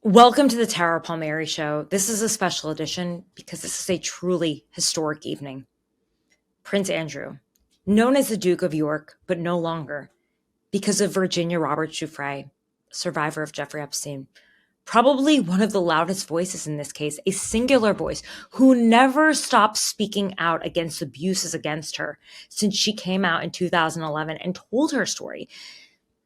Welcome to the Tara Palmeri Show. This is a special edition because this is a truly historic evening. Prince Andrew, known as the Duke of York, but no longer, because of Virginia Giuffre, survivor of Jeffrey Epstein, probably one of the loudest voices in this case, a singular voice who never stopped speaking out against abuses against her since she came out in 2011 and told her story.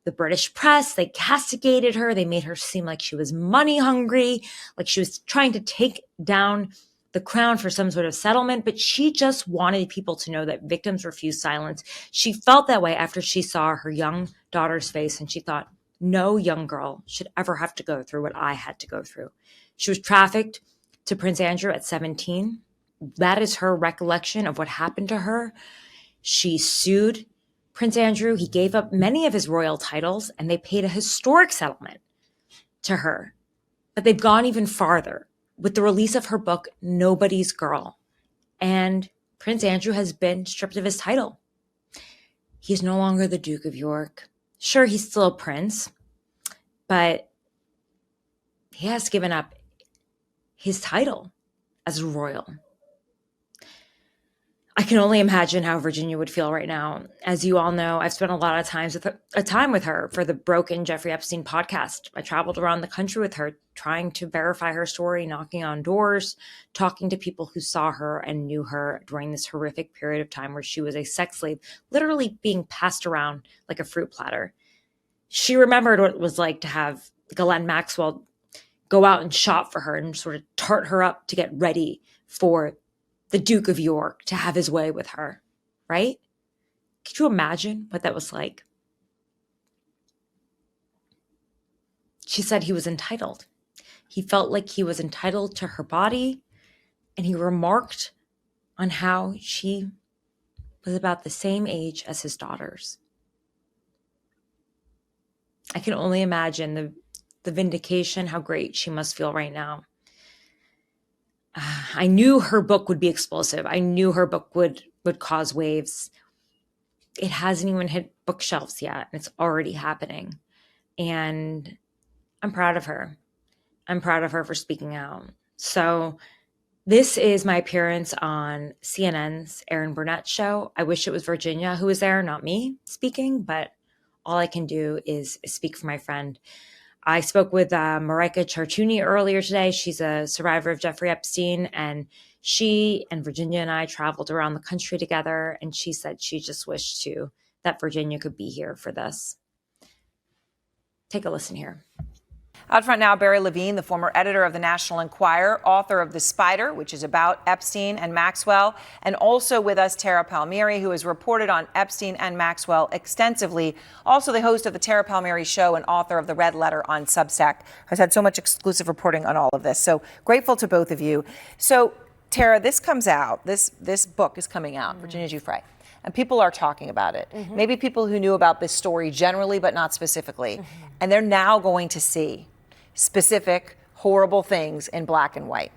The British press, they castigated her. They made her seem like she was money hungry, like she was trying to take down the crown for some sort of settlement. But she just wanted people to know that victims refuse silence. She felt that way after she saw her young daughter's face, and she thought, no young girl should ever have to go through what I had to go through. She was trafficked to Prince Andrew at 17. That is her recollection of what happened to her. She sued Prince Andrew. He gave up many of his royal titles, and they paid a historic settlement to her. But they've gone even farther with the release of her book, Nobody's Girl. And Prince Andrew has been stripped of his title. He's no longer the Duke of York. Sure, he's still a prince, but he has given up his title as royal. I can only imagine how Virginia would feel right now. As you all know, I've spent a lot of time with her for the Broken Jeffrey Epstein podcast. I traveled around the country with her, trying to verify her story, knocking on doors, talking to people who saw her and knew her during this horrific period of time where she was a sex slave, literally being passed around like a fruit platter. She remembered what it was like to have Ghislaine Maxwell go out and shop for her and sort of tart her up to get ready for the Duke of York to have his way with her, right? Could you imagine what that was like? She said he was entitled. He felt like he was entitled to her body, and he remarked on how she was about the same age as his daughters. I can only imagine the vindication, how great she must feel right now. I knew her book would be explosive. I knew her book would cause waves. It hasn't even hit bookshelves yet, and it's already happening. And I'm proud of her. I'm proud of her for speaking out. So this is my appearance on CNN's Erin Burnett show. I wish it was Virginia who was there, not me speaking, but all I can do is speak for my friend. I spoke with Marika Chartuni earlier today. She's a survivor of Jeffrey Epstein, and she and Virginia and I traveled around the country together, and she said she just wished that Virginia could be here for this. Take a listen here. Out front now, Barry Levine, the former editor of the National Enquirer, author of The Spider, which is about Epstein and Maxwell, and also with us, Tara Palmeri, who has reported on Epstein and Maxwell extensively. Also the host of the Tara Palmeri Show and author of The Red Letter on Substack, has had so much exclusive reporting on all of this. So grateful to both of you. So, Tara, this comes out, this book is coming out, Virginia Giuffre. And people are talking about it. Maybe people who knew about this story generally, but not specifically. And they're now going to see specific, horrible things in black and white.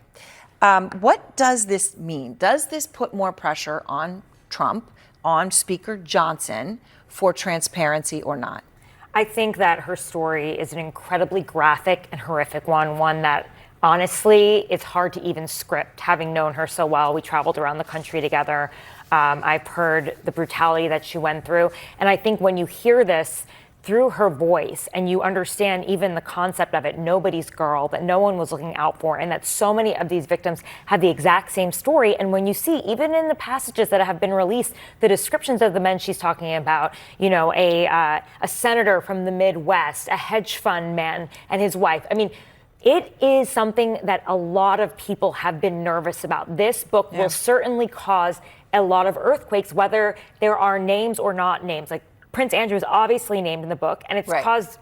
What does this mean? Does this put more pressure on Trump, on Speaker Johnson for transparency or not? I think that her story is an incredibly graphic and horrific one that honestly, it's hard to even script. Having known her so well, we traveled around the country together. I've heard the brutality that she went through. And I think when you hear this through her voice and you understand even the concept of it, nobody's girl, that no one was looking out for, and that so many of these victims have the exact same story. And when you see, even in the passages that have been released, the descriptions of the men she's talking about, you know, a senator from the Midwest, a hedge fund man and his wife. I mean, it is something that a lot of people have been nervous about. This book will certainly cause a lot of earthquakes, whether there are names or not names. Like Prince Andrew is obviously named in the book, and it's caused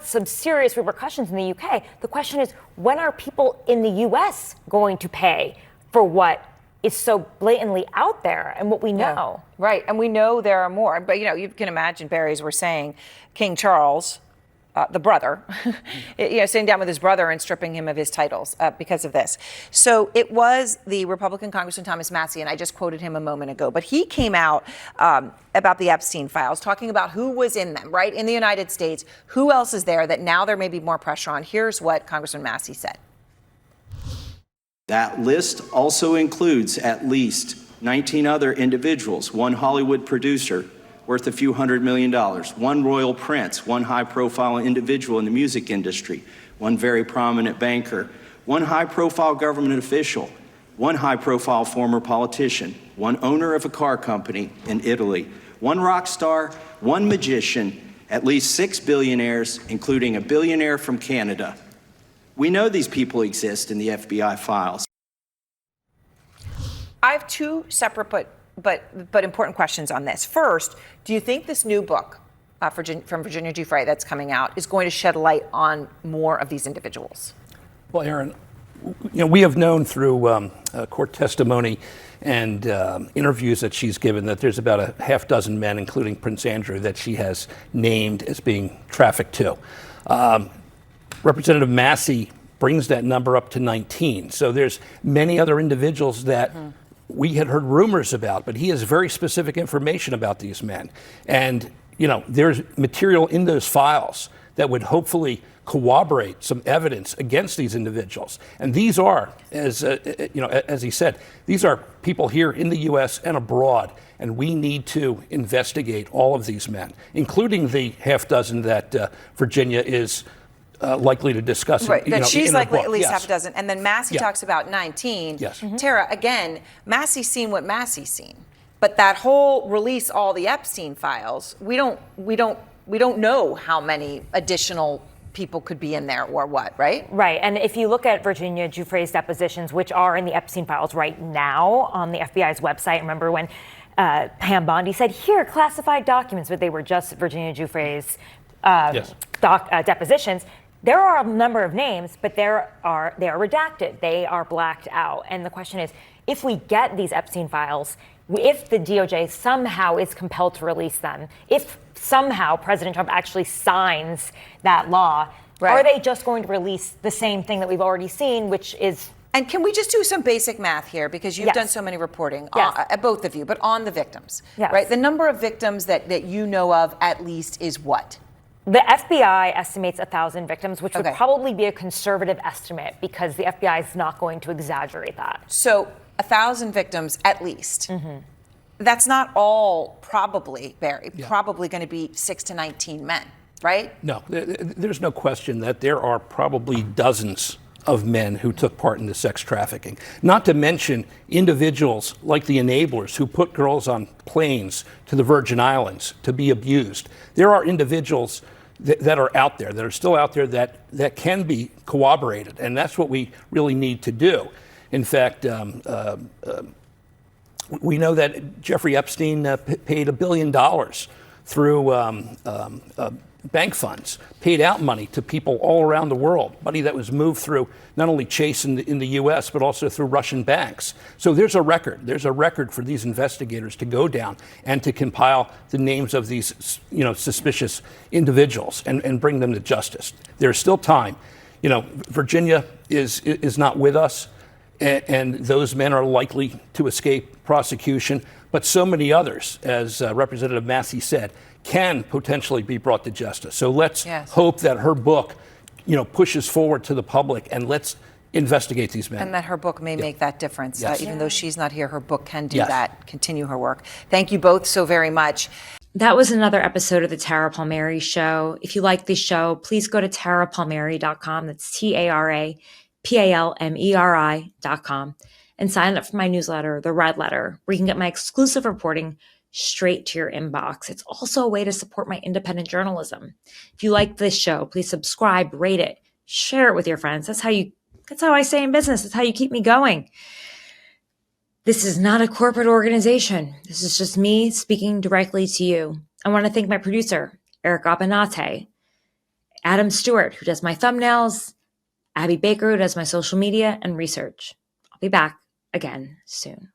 some serious repercussions in the UK. The question is, when are people in the US going to pay for what is so blatantly out there and what we know? Right, and we know there are more. But, you know, you can imagine, Barry, as we're saying, King Charles the brother, sitting down with his brother and stripping him of his titles because of this. So it was the Republican Congressman Thomas Massie, and I just quoted him a moment ago, but he came out about the Epstein files, talking about who was in them, right, in the United States, who else is there that now there may be more pressure on. Here's what Congressman Massie said. That list also includes at least 19 other individuals, one Hollywood producer worth a few $100 million, one royal prince, one high-profile individual in the music industry, one very prominent banker, one high-profile government official, one high-profile former politician, one owner of a car company in Italy, one rock star, one magician, at least 6 billionaires, including a billionaire from Canada. We know these people exist in the FBI files. I have two separate but important questions on this. First, do you think this new book from Virginia Giuffre that's coming out is going to shed light on more of these individuals? Well, Erin, we have known through court testimony and interviews that she's given that there's about a half dozen men, including Prince Andrew, that she has named as being trafficked to. Representative Massie brings that number up to 19. So there's many other individuals that we had heard rumors about, but he has very specific information about these men. And, there's material in those files that would hopefully corroborate some evidence against these individuals. And these are, as he said, these are people here in the U.S. and abroad. And we need to investigate all of these men, including the half dozen that Virginia is likely to discuss. Right, that she's likely book. at least Yes. half a dozen. And then Massie talks about 19. Yes. Tara, again, Massie's seen what Massie's seen. But that whole release all the Epstein files, we don't know how many additional people could be in there or what, right? Right. And if you look at Virginia Giuffre's depositions, which are in the Epstein files right now on the FBI's website, remember when Pam Bondi said, here, classified documents, but they were just Virginia Giuffre's depositions. There are a number of names, but they are redacted. They are blacked out. And the question is, if we get these Epstein files, if the DOJ somehow is compelled to release them, if somehow President Trump actually signs that law, are they just going to release the same thing that we've already seen, which is... And can we just do some basic math here? Because you've done so many reporting, both of you, but on the victims, right? The number of victims that you know of at least is what? The FBI estimates 1,000 victims, which would probably be a conservative estimate because the FBI is not going to exaggerate that. So 1,000 victims at least. That's not all probably, Barry, probably going to be 6 to 19 men, right? No, there's no question that there are probably dozens of men who took part in the sex trafficking, not to mention individuals like the enablers who put girls on planes to the Virgin Islands to be abused. There are individuals that are out there, that are still out there, that can be corroborated, and that's what we really need to do. In fact, we know that Jeffrey Epstein paid $1 billion through bank funds, paid out money to people all around the world, money that was moved through not only Chase in the U.S., but also through Russian banks. So there's a record. There's a record for these investigators to go down and to compile the names of these, suspicious individuals and bring them to justice. There's still time. Virginia is not with us, and those men are likely to escape prosecution. But so many others, as Representative Massie said, can potentially be brought to justice. So let's hope that her book, pushes forward to the public, and let's investigate these men. And that her book may make that difference. Even though she's not here, her book can do that, continue her work. Thank you both so very much. That was another episode of the Tara Palmeri Show. If you like this show, please go to tarapalmeri.com. That's TARAPALMERI.com. And sign up for my newsletter, The Red Letter, where you can get my exclusive reporting straight to your inbox. It's also a way to support my independent journalism. If you like this show, please subscribe, rate it, share it with your friends. That's how I stay in business. That's how you keep me going. This is not a corporate organization. This is just me speaking directly to you. I want to thank my producer, Eric Abinate, Adam Stewart, who does my thumbnails, Abby Baker, who does my social media and research. I'll be back again soon.